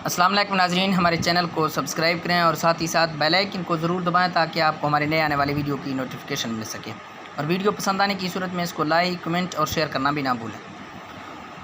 السلام علیکم ناظرین، ہمارے چینل کو سبسکرائب کریں اور ساتھ ہی ساتھ بیل آئیکن کو ضرور دبائیں تاکہ آپ کو ہمارے نئے آنے والی ویڈیو کی نوٹیفیکیشن مل سکے، اور ویڈیو پسند آنے کی صورت میں اس کو لائک، کمنٹ اور شیئر کرنا بھی نہ بھولیں۔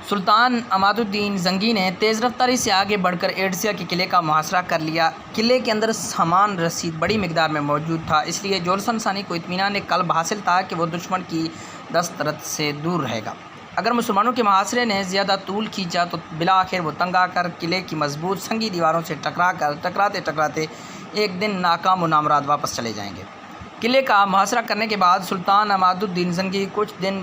سلطان عماد الدین زنگی نے تیز رفتاری سے آگے بڑھ کر ایڈسیا کے قلعے کا محاصرہ کر لیا۔ قلعے کے اندر سامان رسید بڑی مقدار میں موجود تھا، اس لیے جولسن ثانی کو اطمینان قلب حاصل تھا کہ وہ دشمن کی دست رد سے دور رہے گا۔ اگر مسلمانوں کے محاصرے نے زیادہ طول کھینچا تو بالآخر وہ تنگ آ کر قلعے کی مضبوط سنگی دیواروں سے ٹکراتے ایک دن ناکام و نامراد واپس چلے جائیں گے۔ قلعے کا محاصرہ کرنے کے بعد سلطان عماد الدین زنگی کچھ دن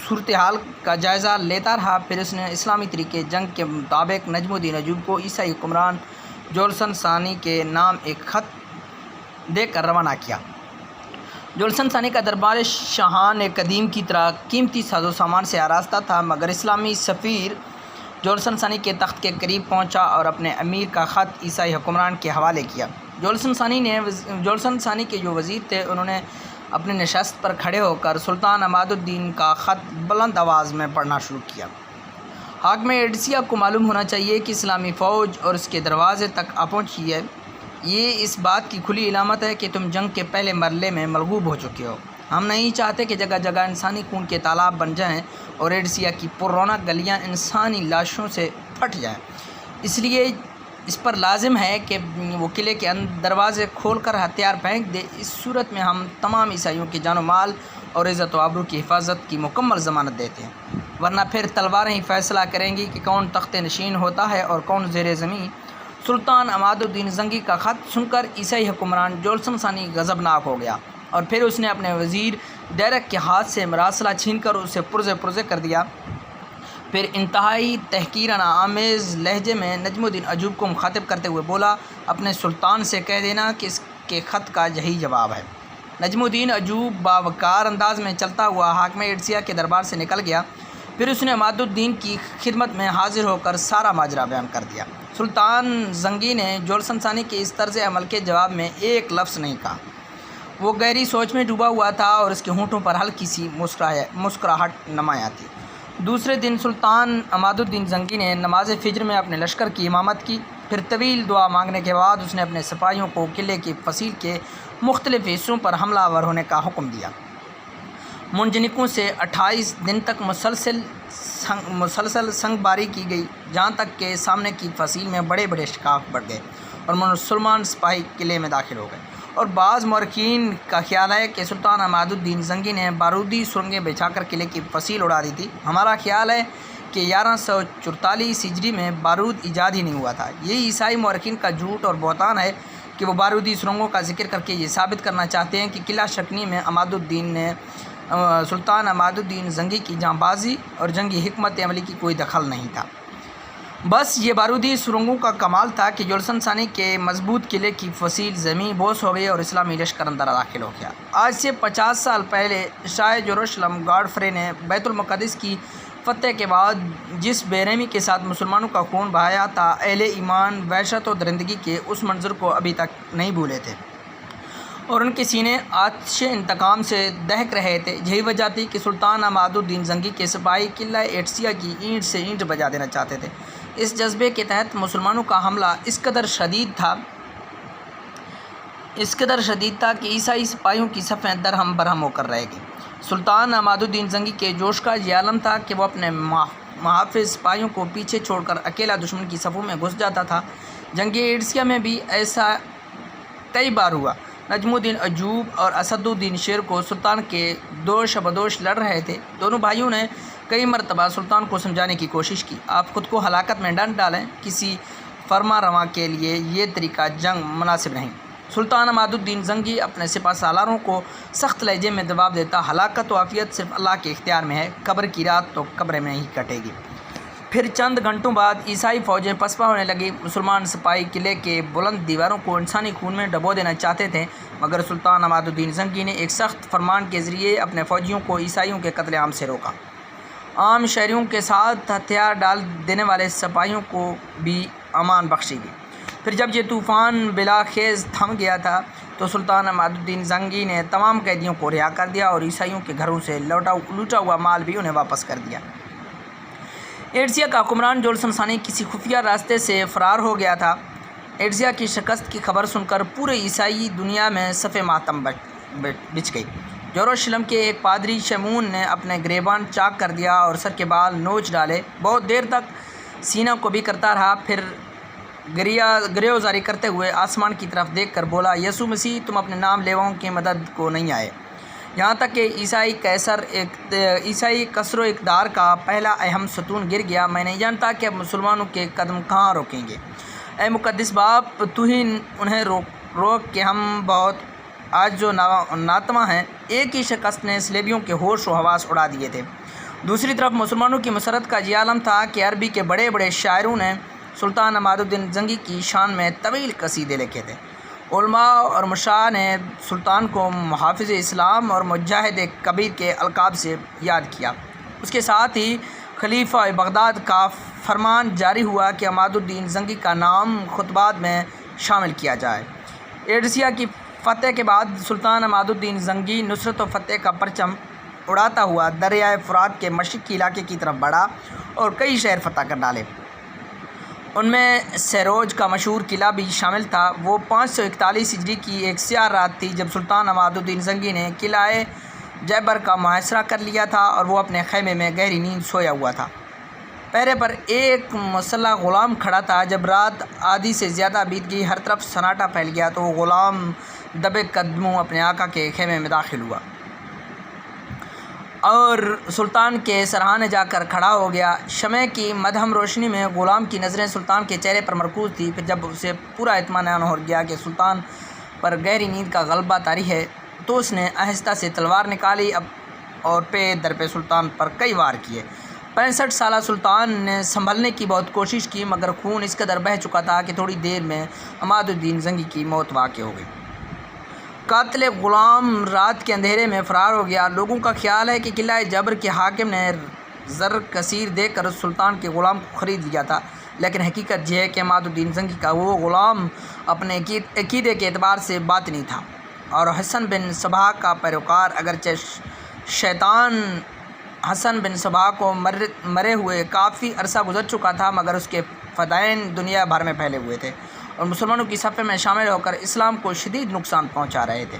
صورتحال کا جائزہ لیتا رہا، پھر اس نے اسلامی طریقے جنگ کے مطابق نجم الدین ایوب کو عیسائی حکمران جولسن ثانی کے نام ایک خط دے کر روانہ کیا۔ جولسن ثانی کا دربار شاہان قدیم کی طرح قیمتی ساز و سامان سے آراستہ تھا، مگر اسلامی سفیر جولسن ثانی کے تخت کے قریب پہنچا اور اپنے امیر کا خط عیسائی حکمران کے حوالے کیا۔ جولسن ثانی کے جو وزیر تھے انہوں نے اپنی نشست پر کھڑے ہو کر سلطان عماد الدین کا خط بلند آواز میں پڑھنا شروع کیا۔ حاکم ایڈسیا کو معلوم ہونا چاہیے کہ اسلامی فوج اور اس کے دروازے تک آ پہنچی ہے۔ یہ اس بات کی کھلی علامت ہے کہ تم جنگ کے پہلے مرحلے میں مغلوب ہو چکے ہو۔ ہم نہیں چاہتے کہ جگہ جگہ انسانی خون کے تالاب بن جائیں اور ایڈسیا کی پر رونق گلیاں انسانی لاشوں سے پھٹ جائیں، اس لیے اس پر لازم ہے کہ وہ قلعے کے دروازے کھول کر ہتھیار پھینک دے۔ اس صورت میں ہم تمام عیسائیوں کی جان و مال اور عزت و آبرو کی حفاظت کی مکمل ضمانت دیتے ہیں، ورنہ پھر تلواریں ہی فیصلہ کریں گی کہ کون تخت نشین ہوتا ہے اور کون زیر زمین۔ سلطان عماد الدین زنگی کا خط سن کر عیسائی حکمران جولسن ثانی غضبناک ہو گیا، اور پھر اس نے اپنے وزیر ڈیرک کے ہاتھ سے مراسلہ چھین کر اسے پرزے کر دیا۔ پھر انتہائی تحقیرانہ آمیز لہجے میں نجم الدین ایوب کو مخاطب کرتے ہوئے بولا، اپنے سلطان سے کہہ دینا کہ اس کے خط کا یہی جواب ہے۔ نجم الدین ایوب باوقار انداز میں چلتا ہوا حاکم ایڈسیا کے دربار سے نکل گیا، پھر اس نے عماد الدین کی خدمت میں حاضر ہو کر سارا ماجرا بیان کر دیا۔ سلطان زنگی نے جولسن ثانی کے اس طرز عمل کے جواب میں ایک لفظ نہیں کہا۔ وہ گہری سوچ میں ڈوبا ہوا تھا اور اس کے ہونٹوں پر ہلکی سی مسکراہٹ نمایاں تھی۔ دوسرے دن سلطان عماد الدین زنگی نے نماز فجر میں اپنے لشکر کی امامت کی، پھر طویل دعا مانگنے کے بعد اس نے اپنے سپاہیوں کو قلعے کی فصیل کے مختلف حصوں پر حملہ آور ہونے کا حکم دیا۔ منجنیقوں سے 28 دن تک مسلسل سنگ باری کی گئی، جہاں تک کہ سامنے کی فصیل میں بڑے بڑے شکاف بڑھ گئے اور مسلمان سپاہی قلعے میں داخل ہو گئے، اور بعض مورخین کا خیال ہے کہ سلطان عماد الدین زنگی نے بارودی سرنگیں بچھا کر قلعے کی فصیل اڑا دی تھی۔ ہمارا خیال ہے کہ 1144 ہجری میں بارود ایجاد ہی نہیں ہوا تھا۔ یہی عیسائی مورخین کا جھوٹ اور بہتان ہے کہ وہ بارودی سرنگوں کا ذکر کر کے یہ ثابت کرنا چاہتے ہیں کہ قلعہ شکنی میں سلطان عماد الدین زنگی کی جانبازی اور جنگی حکمت عملی کی کوئی دخل نہیں تھا۔ بس یہ بارودی سرنگوں کا کمال تھا کہ جولسن ثانی کے مضبوط قلعے کی فصیل زمین بوس ہو گئی اور اسلامی لشکر اندر داخل ہو گیا۔ آج سے 50 سال پہلے شاہ یروشلم گاڈفرے نے بیت المقدس کی فتح کے بعد جس بے رحمی کے ساتھ مسلمانوں کا خون بہایا تھا، اہل ایمان وحشت و درندگی کے اس منظر کو ابھی تک نہیں بھولے تھے، اور ان کے سینے آتش انتقام سے دہک رہے تھے۔ یہی وجہ تھی کہ سلطان عماد الدین زنگی کے سپاہی قلعہ ایڈسیا کی اینٹ سے اینٹ بجا دینا چاہتے تھے۔ اس جذبے کے تحت مسلمانوں کا حملہ اس قدر شدید تھا کہ عیسائی سپاہیوں کی صفیں درہم برہم ہو کر رہ گئیں۔ سلطان عماد الدین زنگی کے جوش کا یہ عالم تھا کہ وہ اپنے محافظ سپاہیوں کو پیچھے چھوڑ کر اکیلا دشمن کی صفوں میں گھس جاتا تھا۔ جنگ ایڈسیا میں بھی ایسا کئی بار ہوا۔ نجم الدین ایوب اور اسد الدین شیر کو سلطان کے دوش بدوش لڑ رہے تھے۔ دونوں بھائیوں نے کئی مرتبہ سلطان کو سمجھانے کی کوشش کی، آپ خود کو ہلاکت میں ڈال ڈالیں، کسی فرما رواں کے لیے یہ طریقہ جنگ مناسب نہیں۔ سلطان عماد الدین زنگی اپنے سپہ سالاروں کو سخت لہجے میں جواب دیتا، ہلاکت و عافیت صرف اللہ کے اختیار میں ہے، قبر کی رات تو قبر میں ہی کٹے گی۔ پھر چند گھنٹوں بعد عیسائی فوجیں پسپا ہونے لگی۔ مسلمان سپاہی قلعے کے بلند دیواروں کو انسانی خون میں ڈبو دینا چاہتے تھے، مگر سلطان عماد الدین زنگی نے ایک سخت فرمان کے ذریعے اپنے فوجیوں کو عیسائیوں کے قتل عام سے روکا۔ عام شہریوں کے ساتھ ہتھیار ڈال دینے والے سپاہیوں کو بھی امان بخشی گئی۔ پھر جب یہ طوفان بلاخیز تھم گیا تھا تو سلطان عماد الدین زنگی نے تمام قیدیوں کو رہا کر دیا اور عیسائیوں کے گھروں سے لوٹا ہوا مال بھی انہیں واپس کر دیا۔ ایڈسیا کا حکمران جولسن ثانی کسی خفیہ راستے سے فرار ہو گیا تھا۔ ایڈسیا کی شکست کی خبر سن کر پورے عیسائی دنیا میں صف ماتم بچھ گئی۔ یروشلم کے ایک پادری شمعون نے اپنے گریبان چاک کر دیا اور سر کے بال نوچ ڈالے۔ بہت دیر تک سینہ کو بھی کرتا رہا، پھر گریوزاری کرتے ہوئے آسمان کی طرف دیکھ کر بولا، یسوع مسیح، تم اپنے نام لیواؤں کی مدد کو نہیں آئے۔ یہاں تک کہ عیسائی کثر و اقدار کا پہلا اہم ستون گر گیا۔ میں نہیں جانتا کہ اب مسلمانوں کے قدم کہاں روکیں گے۔ اے مقدس باپ، تو ہی انہیں روک کہ ہم بہت عاجز و ناتواں ہیں۔ ایک ہی شکست نے صلیبیوں کے ہوش و حواس اڑا دیے تھے۔ دوسری طرف مسلمانوں کی مسرت کا یہ عالم تھا کہ عربی کے بڑے بڑے شاعروں نے سلطان عماد الدین زنگی کی شان میں طویل قصیدے لکھے تھے۔ علماء اور مشاہ نے سلطان کو محافظ اسلام اور مجاہد کبیر کے القاب سے یاد کیا۔ اس کے ساتھ ہی خلیفہ بغداد کا فرمان جاری ہوا کہ عماد الدین زنگی کا نام خطبات میں شامل کیا جائے۔ ایڈسیا کی فتح کے بعد سلطان عماد الدین زنگی نصرت و فتح کا پرچم اڑاتا ہوا دریائے فرات کے مشرقی علاقے کی طرف بڑھا اور کئی شہر فتح کر ڈالے۔ ان میں سیروج کا مشہور قلعہ بھی شامل تھا۔ وہ 541 ہجری کی ایک سیاہ رات تھی جب سلطان عماد الدین زنگی نے قلعہ جیبر کا محاصرہ کر لیا تھا اور وہ اپنے خیمے میں گہری نیند سویا ہوا تھا۔ پہرے پر ایک مسلح غلام کھڑا تھا۔ جب رات آدھی سے زیادہ بیت گئی، ہر طرف سناٹا پھیل گیا تو وہ غلام دبے قدموں اپنے آقا کے خیمے میں داخل ہوا اور سلطان کے سرہانے جا کر کھڑا ہو گیا۔ شمع کی مدھم روشنی میں غلام کی نظریں سلطان کے چہرے پر مرکوز تھیں۔ پھر جب اسے پورا اطمینان ہو گیا کہ سلطان پر گہری نیند کا غلبہ طاری ہے تو اس نے آہستہ سے تلوار نکالی اور پے در پہ سلطان پر کئی وار کیے۔ 65 سالہ سلطان نے سنبھلنے کی بہت کوشش کی، مگر خون اس قدر بہہ چکا تھا کہ تھوڑی دیر میں عماد الدین زنگی کی موت واقع ہو گئی۔ قاتل غلام رات کے اندھیرے میں فرار ہو گیا۔ لوگوں کا خیال ہے کہ قلعہ جبر کے حاکم نے زر کثیر دے کر سلطان کے غلام کو خرید لیا تھا، لیکن حقیقت یہ ہے کہ عماد الدین زنگی کا وہ غلام اپنے عقیدے کے اعتبار سے باطنی تھا اور حسن بن صباح کا پیروکار۔ اگرچہ شیطان حسن بن صباح کو مرے ہوئے کافی عرصہ گزر چکا تھا، مگر اس کے فدائین دنیا بھر میں پھیلے ہوئے تھے اور مسلمانوں کی صف میں شامل ہو کر اسلام کو شدید نقصان پہنچا رہے تھے۔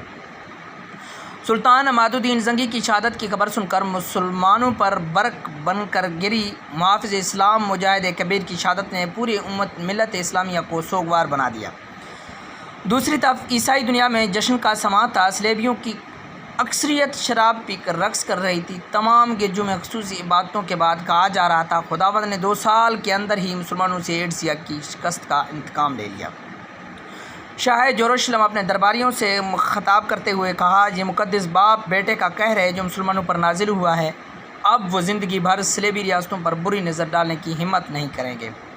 سلطان عماد الدین زنگی کی شہادت کی خبر سن کر مسلمانوں پر برق بن کر گری۔ محافظ اسلام مجاہد کبیر کی شہادت نے پوری ملت اسلامیہ کو سوگوار بنا دیا۔ دوسری طرف عیسائی دنیا میں جشن کا سماں تھا۔ صلیبیوں کی اکثریت شراب پی کر رقص کر رہی تھی۔ تمام گرجوں میں خصوصی عبادتوں کے بعد کہا جا رہا تھا، خداوند نے 2 سال کے اندر ہی مسلمانوں سے ایڈسیا کی شکست کا انتقام لے لیا۔ شاہ یروشلم اپنے درباریوں سے خطاب کرتے ہوئے کہا، یہ مقدس باپ بیٹے کا قہر ہے جو مسلمانوں پر نازل ہوا ہے۔ اب وہ زندگی بھر صلیبی ریاستوں پر بری نظر ڈالنے کی ہمت نہیں کریں گے۔